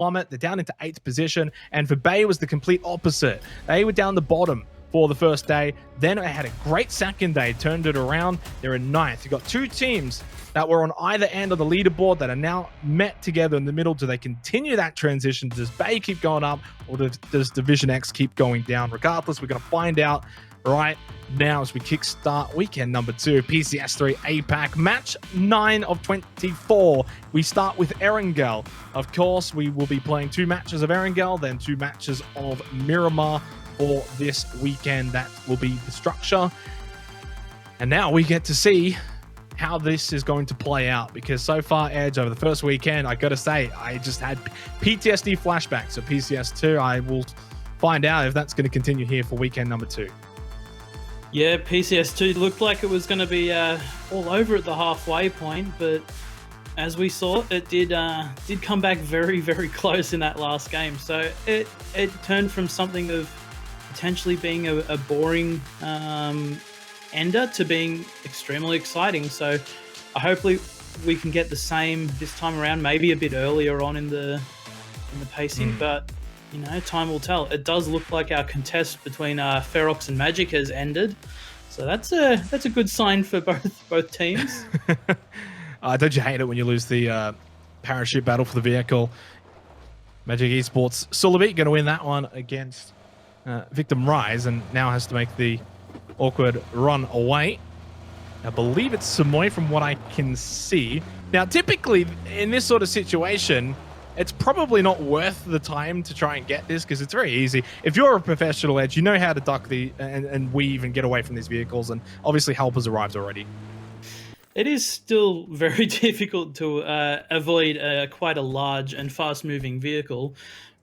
plummet. They're down into 8th position. And for Bay, it was the complete opposite. They were down the bottom for the first day. Then they had a great second day, turned it around. They're in 9th. You've got 2 teams that were on either end of the leaderboard that are now met together in the middle. Do they continue that transition? Does Bay keep going up, or does Division X keep going down? Regardless, we're going to find out right now as we kickstart weekend number 2, PCS3 Apac, match 9 of 24. We start with Erangel. Of course, we will be playing 2 matches of Erangel, then 2 matches of Miramar for this weekend. That will be the structure. And now we get to see how this is going to play out, because so far, Edge, over the first weekend, I gotta say, I just had PTSD flashbacks of PCS2. I will find out if that's going to continue here for weekend number 2. Yeah, PCS2 looked like it was going to be all over at the halfway point, but as we saw, it did come back very, very close in that last game. So it turned from something of potentially being a boring ender to being extremely exciting. So hopefully we can get the same this time around, maybe a bit earlier on in the pacing, but you know, time will tell. It does look like our contest between Ferox and Magic has ended, so that's a good sign for both teams. Don't you hate it when you lose the parachute battle for the vehicle? Magic Esports Sullivan going to win that one against Victim Rise, and now has to make the awkward run away. I believe it's Samoy from what I can see. Now, typically in this sort of situation, it's probably not worth the time to try and get this, because it's very easy. If you're a professional Edge, you know how to duck and weave and get away from these vehicles, and obviously help has arrived already. It is still very difficult to avoid quite a large and fast-moving vehicle,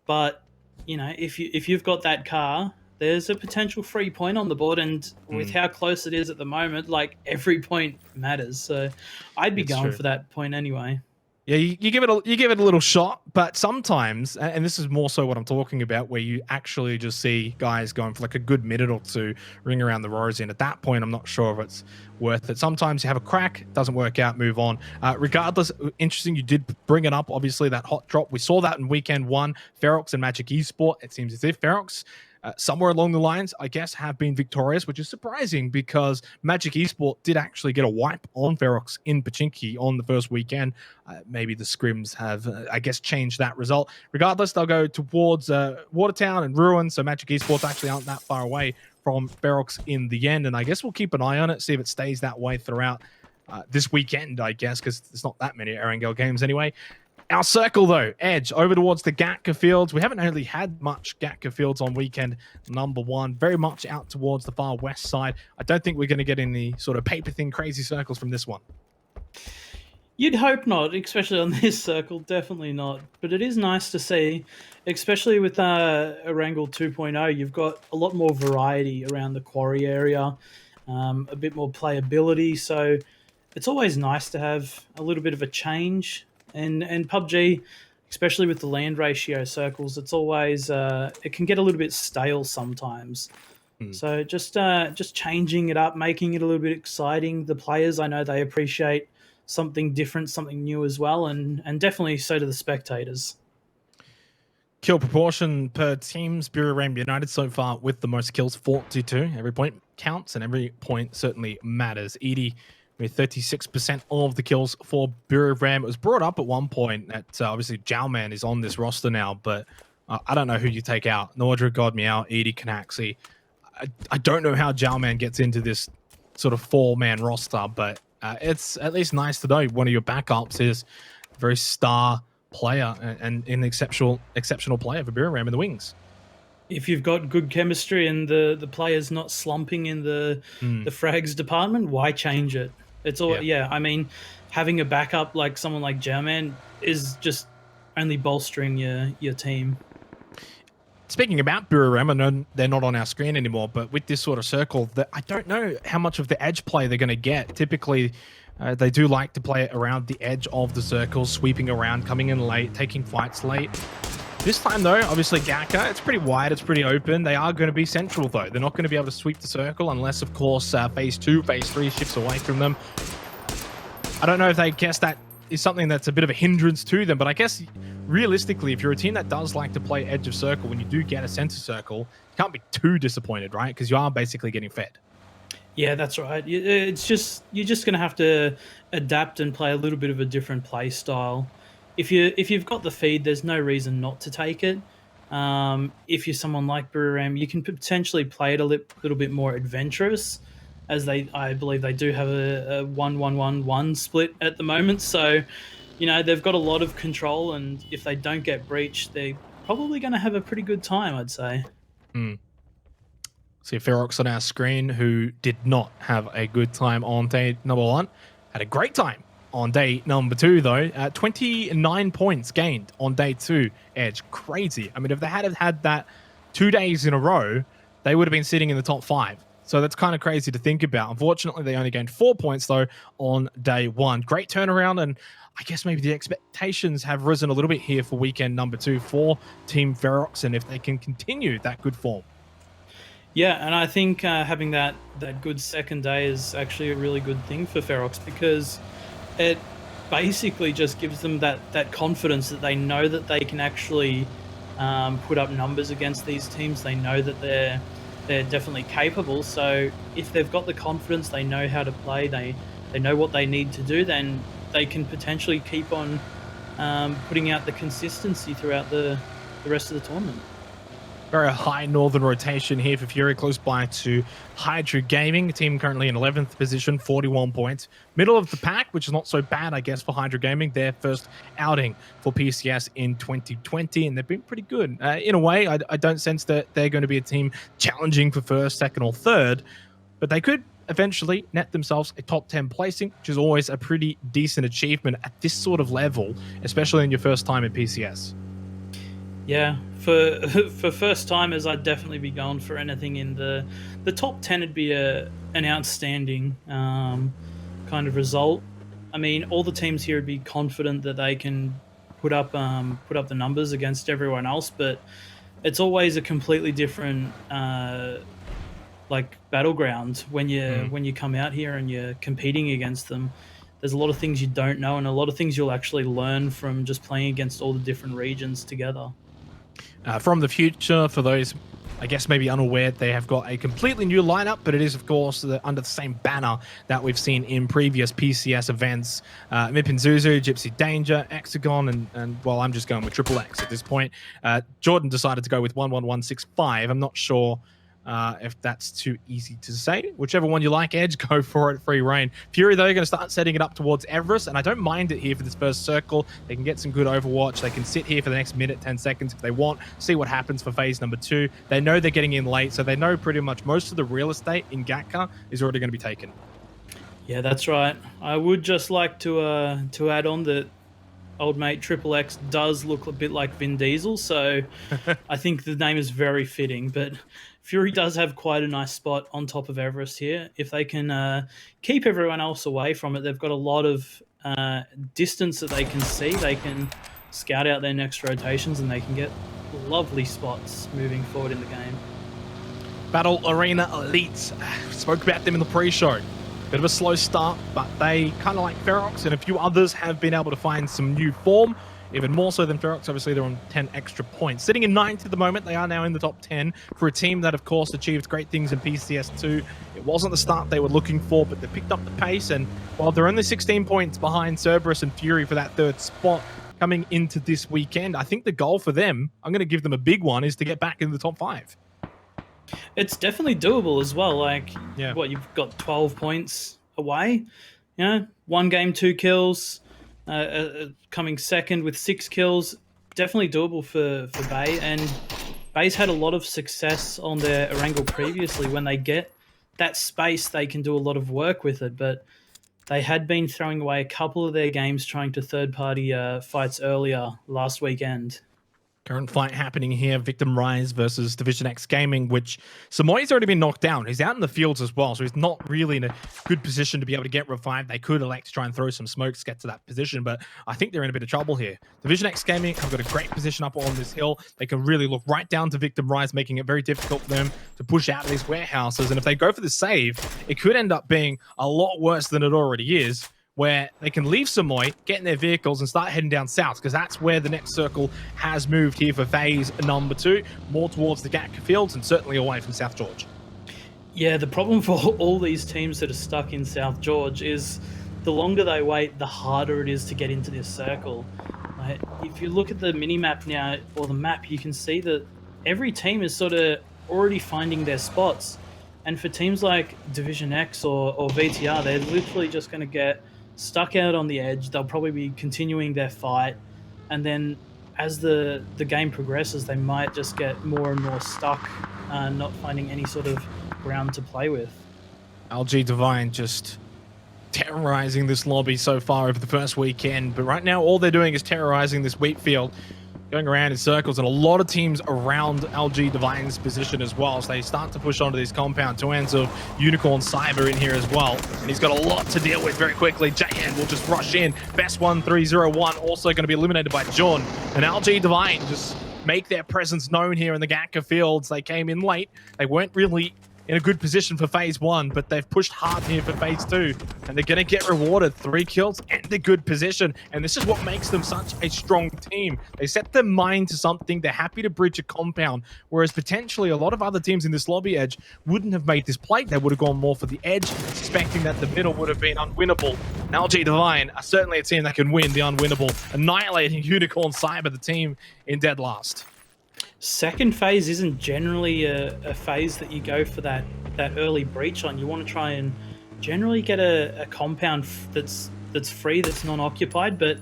but you know, if you've got that car, there's a potential free point on the board, and with how close it is at the moment, like, every point matters. So I'd be going for that point anyway. Yeah, you give it a little shot, but sometimes, and this is more so what I'm talking about, where you actually just see guys going for like a good minute or two, ring around the rosy, and at that point, I'm not sure if it's worth it. Sometimes you have a crack, doesn't work out, move on. Regardless, interesting, you did bring it up, obviously, that hot drop. We saw that in weekend 1, Ferox and Magic Esport. It seems as if Ferox, somewhere along the lines, I guess, have been victorious, which is surprising, because Magic Esport did actually get a wipe on Ferox in Pachinki on the first weekend. Maybe the scrims have, I guess, changed that result. Regardless, they'll go towards Watertown and Ruin, so Magic Esports actually aren't that far away from Ferox in the end, and I guess we'll keep an eye on it, see if it stays that way throughout this weekend, I guess, because there's not that many Erangel games anyway. Our circle, though, Edge, over towards the Gatka Fields. We haven't really had much Gatka Fields on weekend number 1. Very much out towards the far west side. I don't think we're going to get any sort of paper-thin crazy circles from this one. You'd hope not, especially on this circle. Definitely not. But it is nice to see, especially with Erangel 2.0, you've got a lot more variety around the quarry area, a bit more playability. So it's always nice to have a little bit of a change. And PUBG, especially with the land ratio circles, it's always it can get a little bit stale sometimes. So just changing it up, making it a little bit exciting. The players, I know they appreciate something different, something new as well, and definitely so do the spectators. Kill proportion per teams, Bureau Ram United so far with the most kills, 42. Every point counts, and every point certainly matters. Edie with 36% of the kills for Bureau Ram. It was brought up at one point that obviously Jowman is on this roster now, but I don't know who you take out. Nordra, God Meow, Edie, Canaxi. I don't know how Jowman gets into this sort of 4-man roster, but it's at least nice to know one of your backups is a very star player and an exceptional player for Bureau Ram in the wings. If you've got good chemistry and the player's not slumping in the frags department, why change it? It's all I mean, having a backup like someone like German is just only bolstering your team. Speaking about Bureau Ram, I know they're not on our screen anymore, but with this sort of circle, I don't know how much of the edge play they're going to get. Typically, they do like to play it around the edge of the circle, sweeping around, coming in late, taking fights late. This time, though, obviously Gatka, it's pretty wide, it's pretty open. They are going to be central, though. They're not going to be able to sweep the circle unless, of course, Phase 2, Phase 3 shifts away from them. I don't know if they guess that is something that's a bit of a hindrance to them, but I guess realistically, if you're a team that does like to play edge of circle, when you do get a center circle, you can't be too disappointed, right? Because you are basically getting fed. Yeah, that's right. It's just you're just going to have to adapt and play a little bit of a different play style. If you've got the feed, there's no reason not to take it. If you're someone like Buriram, you can potentially play it a little bit more adventurous, as I believe they do have a 1-1-1-1 split at the moment. So, they've got a lot of control, and if they don't get breached, they're probably going to have a pretty good time, I'd say. Mm. See Ferox on our screen, who did not have a good time on day number 1. Had a great time on day number 2, though. 29 points gained on day 2, Edge. Crazy. I mean, if they had had that 2 days in a row, they would have been sitting in the top 5. So that's kind of crazy to think about. Unfortunately, they only gained 4 points, though, on day 1. Great turnaround, and I guess maybe the expectations have risen a little bit here for weekend number 2 for Team Ferox, and if they can continue that good form. Yeah, and I think having that good second day is actually a really good thing for Ferox, because it basically just gives them that confidence that they know that they can actually put up numbers against these teams. They know that they're definitely capable. So if they've got the confidence, they know how to play, they know what they need to do, then they can potentially keep on putting out the consistency throughout the rest of the tournament. Very high northern rotation here for Fury, close by to Hydra Gaming. Team currently in 11th position, 41 points. Middle of the pack, which is not so bad, I guess, for Hydra Gaming. Their first outing for PCS in 2020, and they've been pretty good. In a way, I don't sense that they're going to be a team challenging for first, second, or third, but they could eventually net themselves a top 10 placing, which is always a pretty decent achievement at this sort of level, especially in your first time in PCS. Yeah, for first timers, I'd definitely be going for anything in the top 10. Would be an outstanding kind of result. I mean, all the teams here would be confident that they can put up the numbers against everyone else, but it's always a completely different battleground when you come out here and you're competing against them. There's a lot of things you don't know, and a lot of things you'll actually learn from just playing against all the different regions together. From the future, for those, I guess, maybe unaware, they have got a completely new lineup, but it is, of course, under the same banner that we've seen in previous PCS events. Mipin Zuzu, Gypsy Danger, Hexagon, and well, I'm just going with Triple X at this point. Jordan decided to go with 11165. I'm not sure if that's too easy to say. Whichever one you like, Edge, go for it, free reign. Fury, though, are going to start setting it up towards Everest, and I don't mind it here for this first circle. They can get some good Overwatch. They can sit here for the next minute, 10 seconds if they want, see what happens for phase number 2. They know they're getting in late, so they know pretty much most of the real estate in Gatka is already going to be taken. Yeah, that's right. I would just like to add on that old mate Triple X does look a bit like Vin Diesel, so I think the name is very fitting, but Fury does have quite a nice spot on top of Everest here. If they can keep everyone else away from it, they've got a lot of distance that they can see. They can scout out their next rotations, and they can get lovely spots moving forward in the game. Battle Arena Elites. Spoke about them in the pre-show. Bit of a slow start, but they, kind of like Ferox and a few others, have been able to find some new form. Even more so than Ferox, obviously they're on 10 extra points. Sitting in 9th at the moment, they are now in the top 10 for a team that, of course, achieved great things in PCS2. It wasn't the start they were looking for, but they picked up the pace, and while they're only 16 points behind Cerberus and Fury for that 3rd spot coming into this weekend, I think the goal for them, I'm going to give them a big one, is to get back in the top 5. It's definitely doable as well. Like, yeah. What, you've got 12 points away, 1 game, 2 kills, coming second with 6 kills. Definitely doable for Bay, and Bay's had a lot of success on their Erangel previously. When they get that space, they can do a lot of work with it, but they had been throwing away a couple of their games trying to third-party fights earlier last weekend. Current fight happening here, Victim Rise versus Division X Gaming, which Samoy's already been knocked down. He's out in the fields as well, so he's not really in a good position to be able to get revived. They could elect to try and throw some smokes, get to that position, but I think they're in a bit of trouble here. Division X Gaming have got a great position up on this hill. They can really look right down to Victim Rise, making it very difficult for them to push out of these warehouses, and if they go for the save, it could end up being a lot worse than it already is, where they can leave Samoy, get in their vehicles, and start heading down south, because that's where the next circle has moved here for phase number 2, more towards the Gatka Fields and certainly away from South George. Yeah, the problem for all these teams that are stuck in South George is the longer they wait, the harder it is to get into this circle. If you look at the mini-map now, or the map, you can see that every team is sort of already finding their spots. And for teams like Division X or VTR, they're literally just going to get stuck out on the edge. They'll probably be continuing their fight. And then as the game progresses, they might just get more and more stuck, not finding any sort of ground to play with. LG Divine just terrorizing this lobby so far over the first weekend, but right now all they're doing is terrorizing this wheat field, going around in circles, and a lot of teams around LG Divine's position as well, so they start to push onto this compound. 2 hands of Unicorn Cyber in here as well, and he's got a lot to deal with very quickly. JN will just rush in. Best 1301 also going to be eliminated by John, and LG Divine just make their presence known here in the Gatka Fields. They came in late. They weren't really in a good position for phase 1, but they've pushed hard here for phase 2, and they're going to get rewarded. 3 kills and a good position, and this is what makes them such a strong team. They set their mind to something. They're happy to breach a compound, whereas potentially a lot of other teams in this lobby edge wouldn't have made this play. They would have gone more for the edge, suspecting that the middle would have been unwinnable. And LG Divine are certainly a team that can win the unwinnable, annihilating Unicorn Cyber, the team in dead last. Second phase isn't generally a phase that you go for that early breach on. You want to try and generally get a compound that's free, that's non-occupied, but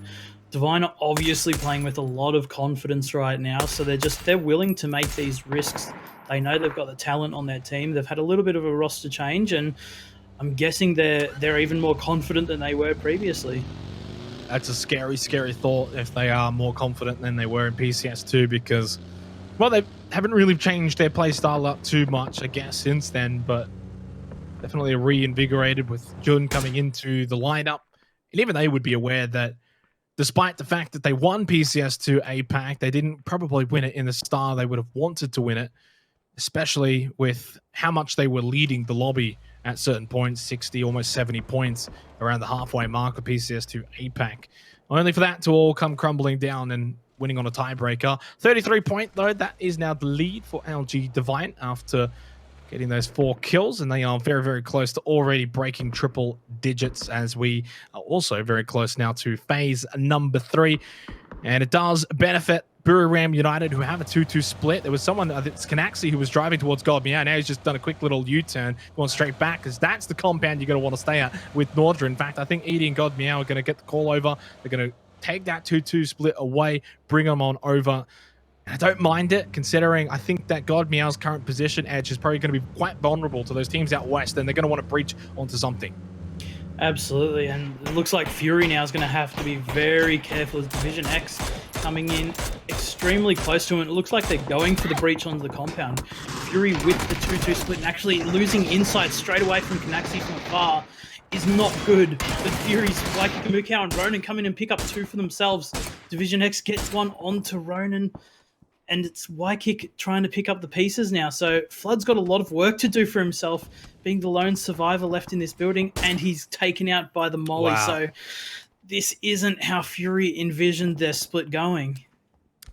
Divine are obviously playing with a lot of confidence right now, so they're willing to make these risks. They know they've got the talent on their team. They've had a little bit of a roster change, and I'm guessing they're even more confident than they were previously. That's a scary, scary thought if they are more confident than they were in PCS2, because, well, they haven't really changed their play style up too much, I guess, since then, but definitely reinvigorated with Jun coming into the lineup. And even they would be aware that despite the fact that they won PCS2 Apac, they didn't probably win it in the style they would have wanted to win it, especially with how much they were leading the lobby at certain points, 60, almost 70 points around the halfway mark of PCS2 Apac. Only for that to all come crumbling down and winning on a tiebreaker. 33-point, though, that is now the lead for LG Divine after getting those 4 kills, and they are very, very close to already breaking triple digits, as we are also very close now to phase number 3. And it does benefit Buriram United, who have a 2-2 split. There was someone, it's Canaxi, who was driving towards God Meow. Now he's just done a quick little U-turn, going straight back, because that's the compound you're going to want to stay at with Nordra. In fact, I think Edie and God Meow are going to get the call over. They're going to take that 2-2 split away, bring them on over. And I don't mind it, considering I think that God Meow's current position edge is probably going to be quite vulnerable to those teams out west, and they're going to want to breach onto something. Absolutely, and it looks like Fury now is going to have to be very careful as Division X coming in extremely close to him. It looks like they're going for the breach onto the compound. Fury with the 2-2 split and actually losing insight straight away from Canaxi from afar is not good. But Fury's Waikiki and Ronan come in and pick up 2 for themselves. Division X gets 1 onto Ronan, and it's Waikiki trying to pick up the pieces now. So Flood's got a lot of work to do for himself, being the lone survivor left in this building, and he's taken out by the molly. Wow. So this isn't how Fury envisioned their split going.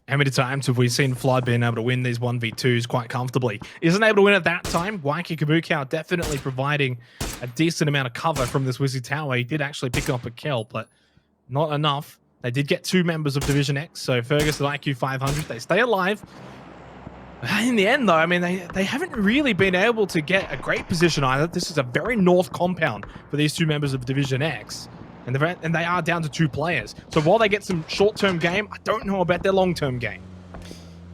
How many times have we seen Flood being able to win these 1v2s quite comfortably? Isn't able to win at that time. Waikiki Kamukau definitely providing a decent amount of cover from this Wizzy Tower. He did actually pick up a kill, but not enough. They did get 2 members of Division X, so Fergus and IQ 500, they stay alive. In the end, though, I mean, they haven't really been able to get a great position either. This is a very north compound for these 2 members of Division X, and they are down to 2 players. So while they get some short-term game, I don't know about their long-term game.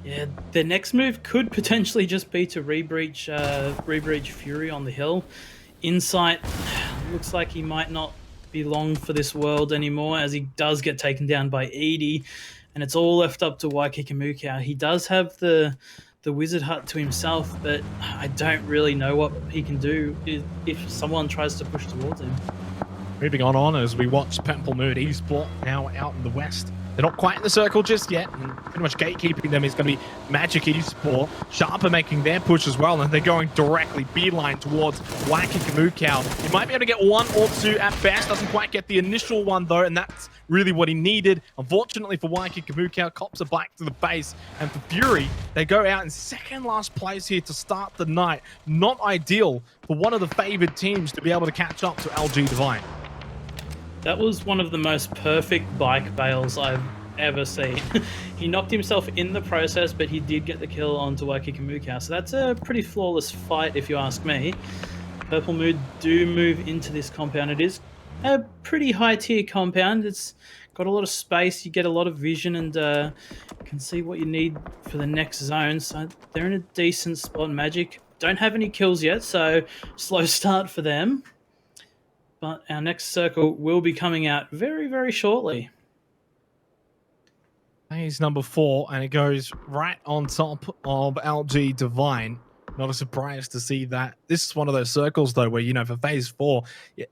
Yeah, their next move could potentially just be to re-breach Fury on the hill. Insight looks like he might not be long for this world anymore, as he does get taken down by Edie, and it's all left up to Waikiki Kamukau. He does have the wizard hut to himself, but I don't really know what he can do if someone tries to push towards him. Moving on as we watch Purple Mood Esport now out in the west. They're not quite in the circle just yet, and pretty much gatekeeping them is going to be Magic Esport. Sharper making their push as well, and they're going directly beeline towards Wacky Kamukau. He might be able to get one or two at best. Doesn't quite get the initial one though, and that's really what he needed. Unfortunately for Wacky Kamukau, cops are back to the base, and for Fury, they go out in second last place here to start the night. Not ideal for one of the favored teams to be able to catch up to LG Divine. That was one of the most perfect bike bails I've ever seen. He knocked himself in the process, but he did get the kill onto Wacky Kamukau. So that's a pretty flawless fight, if you ask me. Purple Mood do move into this compound. It is a pretty high tier compound. It's got a lot of space. You get a lot of vision and can see what you need for the next zone. So they're in a decent spot. Magic don't have any kills yet, so slow start for them. But our next circle will be coming out very, very shortly. He's number 4, and it goes right on top of LG Divine. Not a surprise to see that. This is one of those circles, though, where, you know, for phase 4,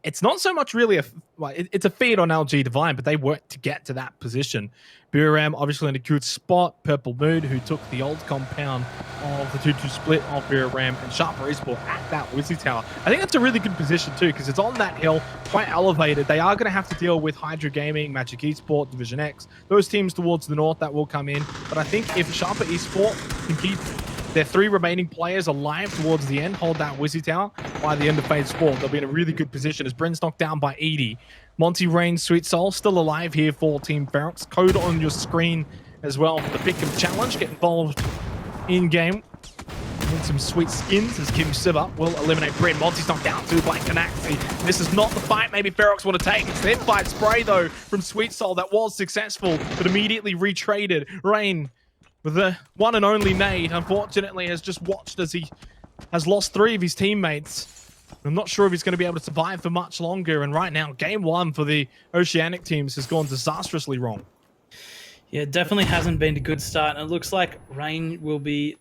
it's not so much really it's a feed on LG Divine, but they work to get to that position. Buram obviously in a good spot. Purple Mood, who took the old compound of the 2-2 split of Buram, and Sharper Esport at that Wizzy Tower. I think that's a really good position too, because it's on that hill, quite elevated. They are going to have to deal with Hydra Gaming, Magic Esport, Division X, those teams towards the north that will come in. But I think if Sharper Esport can keep their 3 remaining players alive towards the end, hold that Wizzy Tower by the end of phase 4, they'll be in a really good position as Bryn's knocked down by 80. Monty Rain, Sweet Soul still alive here for Team Ferox. Code on your screen as well for the Pick'em Challenge. Get involved in game. Win some sweet skins as Kim Siva will eliminate Bryn. Monty's knocked down too by Canaxi. This is not the fight maybe Ferox want to take. It's their fight spray though from Sweet Soul that was successful, but immediately retraded. Rain with the one and only nade, unfortunately, has just watched as he has lost 3 of his teammates. I'm not sure if he's going to be able to survive for much longer. And right now, game 1 for the Oceanic teams has gone disastrously wrong. Yeah, it definitely hasn't been a good start. And it looks like Rain will be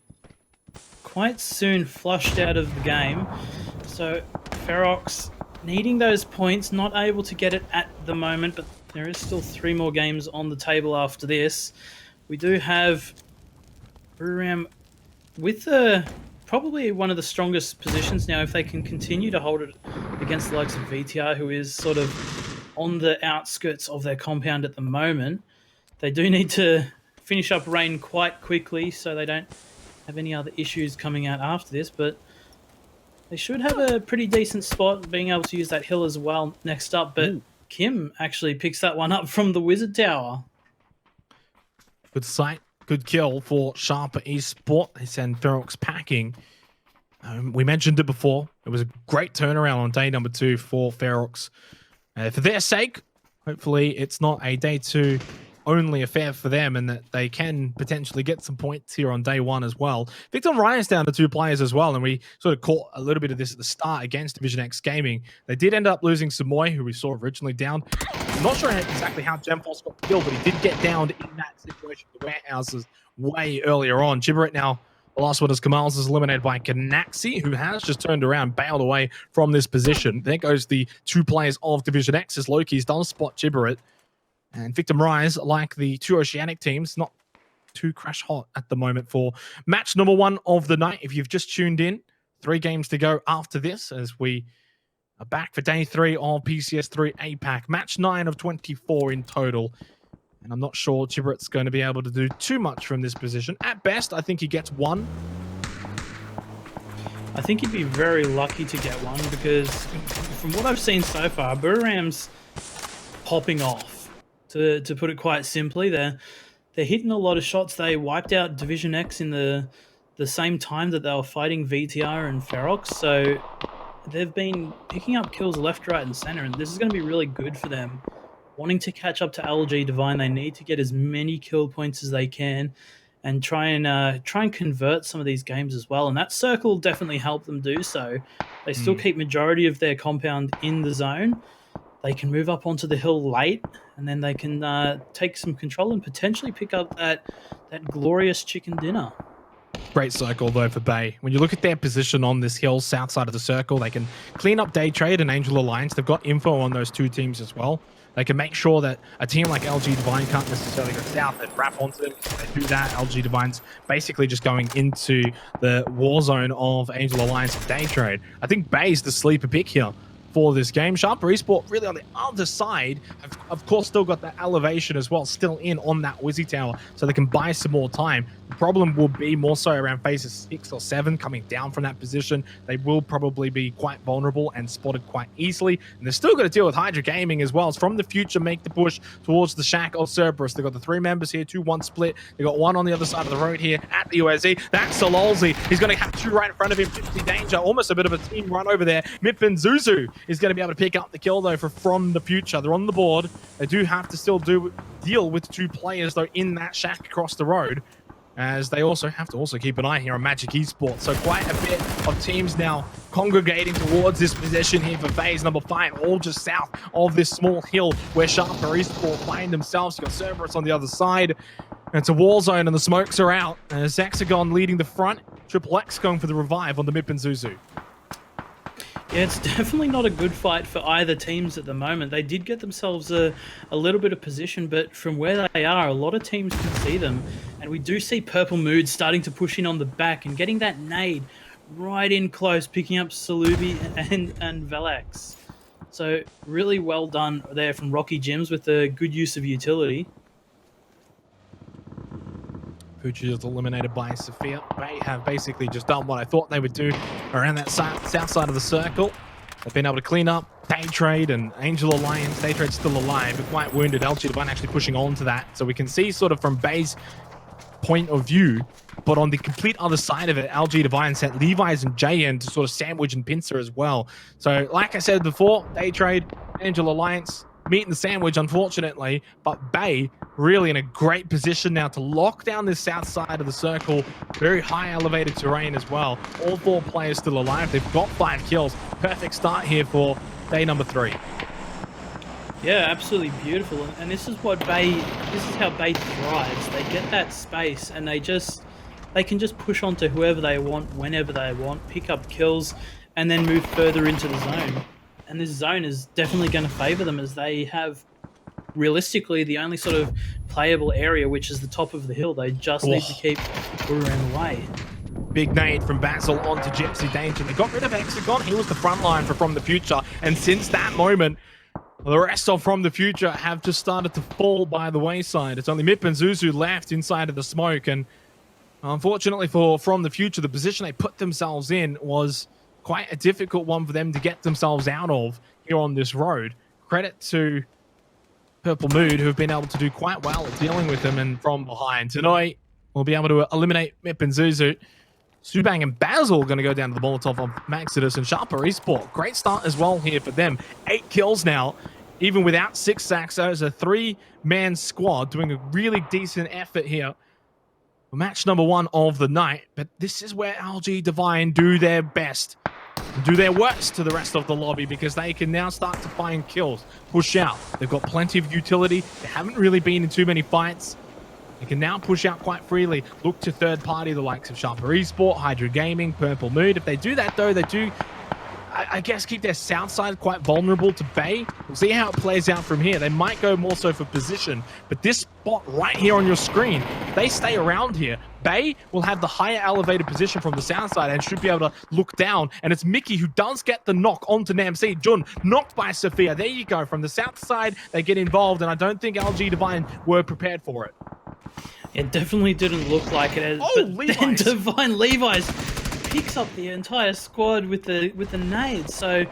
quite soon flushed out of the game. So Ferox needing those points, not able to get it at the moment, but there is still 3 more games on the table after this. We do have Buram with probably one of the strongest positions now if they can continue to hold it against the likes of VTR, who is sort of on the outskirts of their compound at the moment. They do need to finish up Rain quite quickly so they don't have any other issues coming out after this, but they should have a pretty decent spot being able to use that hill as well next up. But Kim actually picks that one up from the Wizard Tower. Good sight. Good kill for Sharper Esport. They send Ferox packing. We mentioned it before. It was a great turnaround on day number 2 for Ferox. For their sake, hopefully it's not a day 2 only affair for them and that they can potentially get some points here on day 1 as well. Victor Ryan's down to 2 players as well, and we sort of caught a little bit of this at the start against Division X Gaming. They did end up losing Samoy, who we saw originally down. I'm not sure exactly how Gemfos got killed, but he did get downed in that situation with the warehouses way earlier on. Gibberit now, the last one is Kamals is eliminated by Canaxi, who has just turned around, bailed away from this position. There goes the 2 players of Division X as Loki's done spot Gibberit. And Victim Rise, like the 2 Oceanic teams, not too crash hot at the moment for match number 1 of the night. If you've just tuned in, 3 games to go after this as we are back for day 3 of PCS3 Apac. Match 9 of 24 in total. And I'm not sure Gibberit's going to be able to do too much from this position. At best, I think he gets 1. I think he'd be very lucky to get 1 because from what I've seen so far, Buram's popping off. To put it quite simply, they're hitting a lot of shots. They wiped out Division X in the same time that they were fighting VTR and Ferox, so they've been picking up kills left, right, and center, and this is going to be really good for them. Wanting to catch up to LG Divine, they need to get as many kill points as they can, and try and convert some of these games as well. And that circle will definitely help them do so. They still keep majority of their compound in the zone. They can move up onto the hill late, and then they can take some control and potentially pick up that glorious chicken dinner. Great circle, though, for Bay. When you look at their position on this hill, south side of the circle, they can clean up Day Trade and Angel Alliance. They've got info on those 2 teams as well. They can make sure that a team like LG Divine can't necessarily go south and wrap onto them. If they do that, LG Divine's basically just going into the war zone of Angel Alliance and Day Trade. I think Bay's the sleeper pick here for this game. Sharper Esport really on the other side have of course still got that elevation as well, still in on that Wizzy Tower, so they can buy some more time. The problem will be more so around phases 6 or 7 coming down from that position. They will probably be quite vulnerable and spotted quite easily, and they're still going to deal with Hydra Gaming as well. As From the Future make the push towards the Shack of Cerberus. They've got the 3 members here, 2-1 split. They got one on the other side of the road here at the USZ. That's Sololzi. He's going to have 2 right in front of him. Gypsy Danger, almost a bit of a team run over there. Mipin Zuzu is going to be able to pick up the kill though for From the Future. They're on the board. They do have to still deal with 2 players though in that shack across the road, as they also have to keep an eye here on Magic Esports. So quite a bit of teams now congregating towards this position here for phase number 5, all just south of this small hill where Sharper Esports find themselves. You've got Cerberus on the other side. And it's a war zone and the smokes are out. As Hexagon leading the front, Triple X going for the revive on the Mip and Zuzu. Yeah, it's definitely not a good fight for either teams at the moment. They did get themselves a little bit of position, but from where they are, a lot of teams can see them. And we do see Purple Mood starting to push in on the back and getting that nade right in close, picking up Salubi and Velax. So really well done there from Rocky Gyms with the good use of utility. Fuji is eliminated by Sophia. They have basically just done what I thought they would do around that south side of the circle. They've been able to clean up Day Trade and Angel Alliance. Day Trade's still alive, but quite wounded. LG Divine actually pushing on to that. So we can see sort of from Bay's point of view, but on the complete other side of it, LG Divine sent Levi's and JN to sort of sandwich and pincer as well. So like I said before, Day Trade, Angel Alliance, meat and the sandwich, unfortunately, but Bay really in a great position now to lock down this south side of the circle. Very high elevated terrain as well. All 4 players still alive. They've got 5 kills. Perfect start here for day number 3. Yeah, absolutely beautiful. And this is how Bay thrives. They get that space and they can just push onto whoever they want, whenever they want, pick up kills, and then move further into the zone. And this zone is definitely going to favor them, as they have realistically the only sort of playable area, which is the top of the hill. They just need to keep Boomerang away. Big nade from Basil onto Gypsy Danger. They got rid of Hexagon. He was the front line for From the Future. And since that moment, the rest of From the Future have just started to fall by the wayside. It's only Mip and Zuzu left inside of the smoke. And unfortunately for From the Future, the position they put themselves in was quite a difficult one for them to get themselves out of here on this road. Credit to Purple Mood, who have been able to do quite well at dealing with them and from behind. Tonight, we'll be able to eliminate Mip and Zuzu. Subang and Basil going to go down to the Molotov of Maxidus and Sharper Esport. Great start as well here for them. 8 kills now, even without 6 sacks. So it's a 3-man squad doing a really decent effort here. Match number 1 of the night, but this is where LG Divine do their best, do their worst to the rest of the lobby, because they can now start to find kills, push out. They've got plenty of utility. They haven't really been in too many fights. They can now push out quite freely, look to third party, the likes of Sharper Esport, Hydra Gaming, Purple Mood. If they do that though, they do, I guess, keep their south side quite vulnerable to Bay. We'll see how it plays out from here. They might go more so for position, but this spot right here on your screen, they stay around here. Bay will have the higher elevated position from the south side and should be able to look down. And it's Mickey who does get the knock onto Namc. Jun knocked by Sophia. There you go. From the south side, they get involved, and I don't think LG Divine were prepared for it. It definitely didn't look like it. Then Divine Levi's picks up the entire squad with the nades. So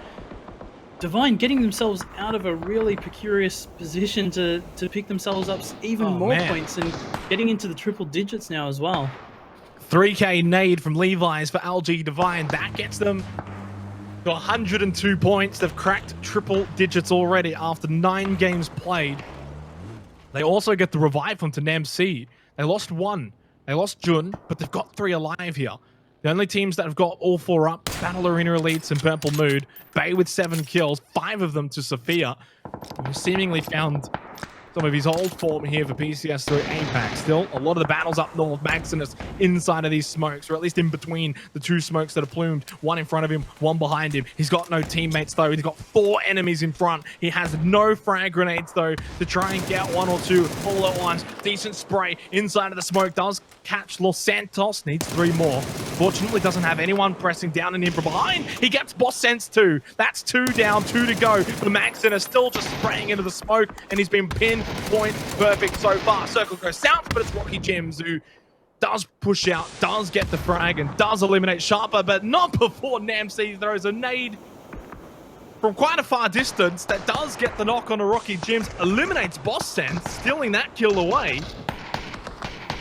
Divine getting themselves out of a really precarious position to pick themselves up even more points and getting into the triple digits now as well. 3K nade from Levi's for LG Divine. That gets them to 102 points. They've cracked triple digits already after 9 games played. They also get the revive from Namc. They lost 1. They lost Jun, but they've got 3 alive here. The only teams that have got all 4 up, Battle Arena Elites and Purple Mood. Bay with 7 kills, 5 of them to Sophia, who seemingly found some of his old form here for PCS3 Apac. Still, a lot of the battles up north. Maximus inside of these smokes, or at least in between the two smokes that are plumed. One in front of him, one behind him. He's got no teammates, though. He's got 4 enemies in front. He has no frag grenades, though, to try and get 1 or 2 all at once. Decent spray inside of the smoke. Does catch Los Santos. Needs 3 more. Fortunately, doesn't have anyone pressing down on him from behind. He gets Boss Sense too. That's 2 down, 2 to go. But Maximus still just spraying into the smoke, and he's been pinpoint perfect so far. Circle goes south, but it's Rocky Gems who does push out, does get the frag, and does eliminate Sharper, but not before Namc throws a nade from quite a far distance that does get the knock on a Rocky Gems, eliminates Boss Sense, stealing that kill away,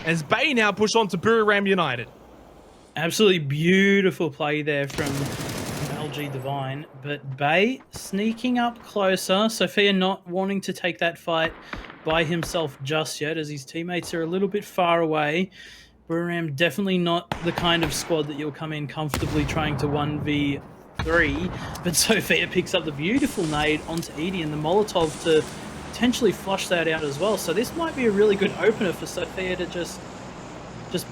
as Bay now push on to Buriram United. Absolutely beautiful play there from LG Divine, but Bay sneaking up closer. Sophia not wanting to take that fight by himself just yet, as his teammates are a little bit far away. Buriram definitely not the kind of squad that you'll come in comfortably trying to 1v3, but Sophia picks up the beautiful nade onto Edie and the Molotov to potentially flush that out as well. So this might be a really good opener for Sophia to just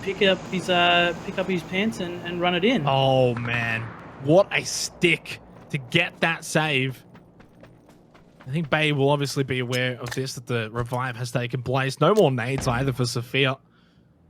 pick up his pants and run it in. Oh man, what a stick to get that save. I think Bay will obviously be aware of this, that the revive has taken place. No more nades either for Sophia.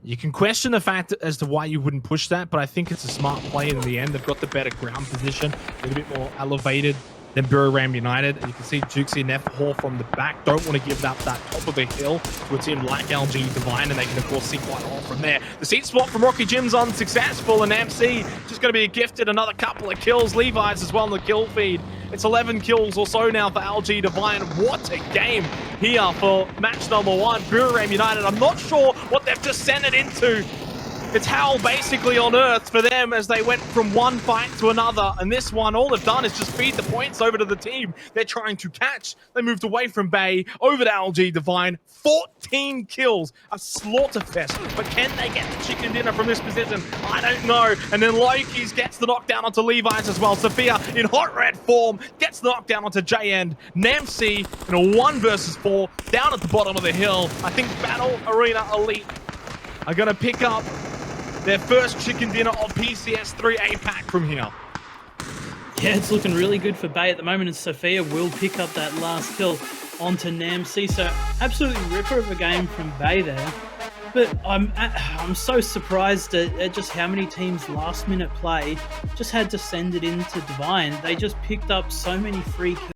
You can question the fact as to why you wouldn't push that, but I think it's a smart play in the end. They've got the better ground position, a little bit more elevated than Buriram United. And you can see Jukesy and Hall from the back don't want to give up that top of the hill to a team like LG Divine, and they can of course see quite a lot from there. The seat spot from Rocky Gems unsuccessful, and MC just going to be gifted another couple of kills. Levi's as well in the kill feed. It's 11 kills or so now for LG Divine. What a game here for match number 1. Buriram United, I'm not sure what they've just sent it into. It's hell basically on earth for them as they went from one fight to another. And this one, all they've done is just feed the points over to the team they're trying to catch. They moved away from Bay, over to LG Divine. 14 kills, a slaughterfest. But can they get the chicken dinner from this position? I don't know. And then Loki's gets the knockdown onto Levi's as well. Sophia in hot red form gets the knockdown onto J-End. Namc in a 1 versus 4 down at the bottom of the hill. I think Battle Arena Elite are going to pick up their first chicken dinner of PCS3 Apac from here. Yeah, it's looking really good for Bay at the moment, and Sophia will pick up that last kill onto Namc. So absolutely ripper of a game from Bay there. But I'm so surprised at just how many teams last minute play just had to send it into Divine. They just picked up so many free kills.